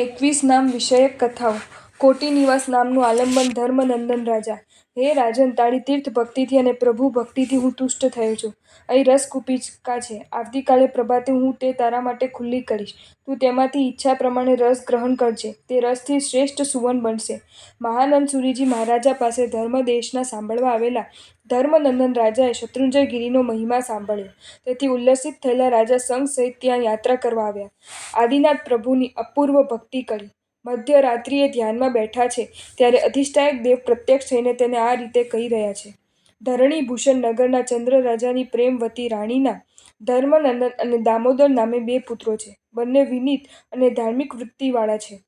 21 નામ વિષયક કથાઓ. કોટી નિવાસ નામનું આલંબન. ધર્મનંદન રાજા. હે રાજન, તારી તીર્થ ભક્તિથી અને પ્રભુ ભક્તિથી હું તુષ્ટ થયો છું. અહીં રસકુપિચકા છે. આવતીકાલે પ્રભાતે હું તે તારા માટે ખુલ્લી કરીશ. તું તેમાંથી ઈચ્છા પ્રમાણે રસ ગ્રહણ કરજે. તે રસથી શ્રેષ્ઠ સુવર્ણ બનશે. મહાનંદ સુરીજી મહારાજા પાસે ધર્મદેશના સાંભળવા આવેલા ધર્મનંદન રાજાએ શત્રુંજયગીરીનો મહિમા સાંભળ્યો. તેથી ઉલ્લસિત થયેલા રાજા સંઘ સહિત ત્યાં યાત્રા કરવા આવ્યા. આદિનાથ પ્રભુની અપૂર્વ ભક્તિ કરી. મધ્યરાત્રિએ ધ્યાનમાં બેઠા છે ત્યારે અધિષ્ઠાયક દેવ પ્રત્યક્ષ થઈને તેને આ રીતે કહી રહ્યા છે. ધરણીભૂષણ નગરના ચંદ્ર રાજાની પ્રેમવતી રાણીના ધર્મનંદન અને દામોદર નામે 2 પુત્રો છે. બંને વિનીત અને ધાર્મિક વૃત્તિવાળા છે.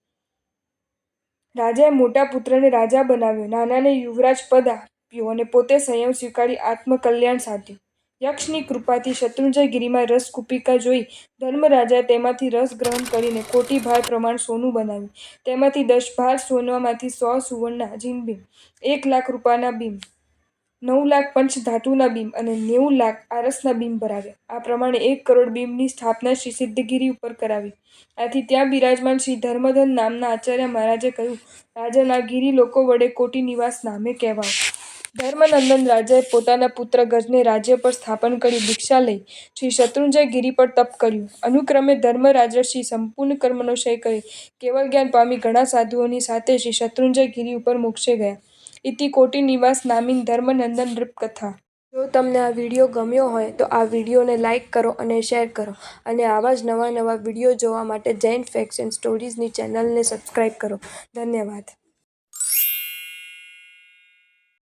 રાજાએ મોટા પુત્રને રાજા બનાવ્યો, નાનાને યુવરાજ પદ આપ્યું અને પોતે સંયમ સ્વીકારી આત્મકલ્યાણ સાધ્યું. યક્ષની કૃપાથી શત્રુંજયગીરીમાં રસકુપિકા જોઈ ધર્મરાજાએ તેમાંથી રસ ગ્રહણ કરીને કોટી ભાર પ્રમાણ સોનું બનાવ્યું. તેમાંથી 10 ભાર સોનામાંથી 100 સુવર્ણના અજીનબિંબ, 1 લાખ રૂપાના બિંબ, 9 લાખ પંચધાતુના બિંબ અને 90 લાખ આરસના બિંબ ભરાવ્યા. આ પ્રમાણે 1 કરોડ બિંબની સ્થાપના શ્રી સિદ્ધગિરી ઉપર કરાવી. આથી ત્યાં બિરાજમાન શ્રી ધર્મધન નામના આચાર્ય મહારાજે કહ્યું, રાજન, આ ગિરી લોકો વડે કોટી નિવાસ નામે કહેવાય. ધર્મનંદન રાજાએ પોતાના પુત્ર ગજને રાજ્ય પર સ્થાપન કરી દીક્ષા લઈ શ્રી શત્રુંજયગિરી પર તપ કર્યું. અનુક્રમે ધર્મરાજર્ષિ સંપૂર્ણ કર્મનો ક્ષય કરી કેવળ જ્ઞાન પામી ઘણા સાધુઓની સાથે શ્રી શત્રુંજયગિરી ઉપર મોક્ષે ગયા. ઇતિ કોટી નિવાસ નામીન ધર્મનંદન નૃપકથા. જો તમને આ વિડીયો ગમ્યો હોય તો આ વિડીયોને લાઇક કરો અને શેર કરો અને આવા જ નવા વિડીયો જોવા માટે જૈન ફેક્ટ્સ એન્ડ સ્ટોરીઝની ચેનલને સબસ્ક્રાઇબ કરો. ધન્યવાદ.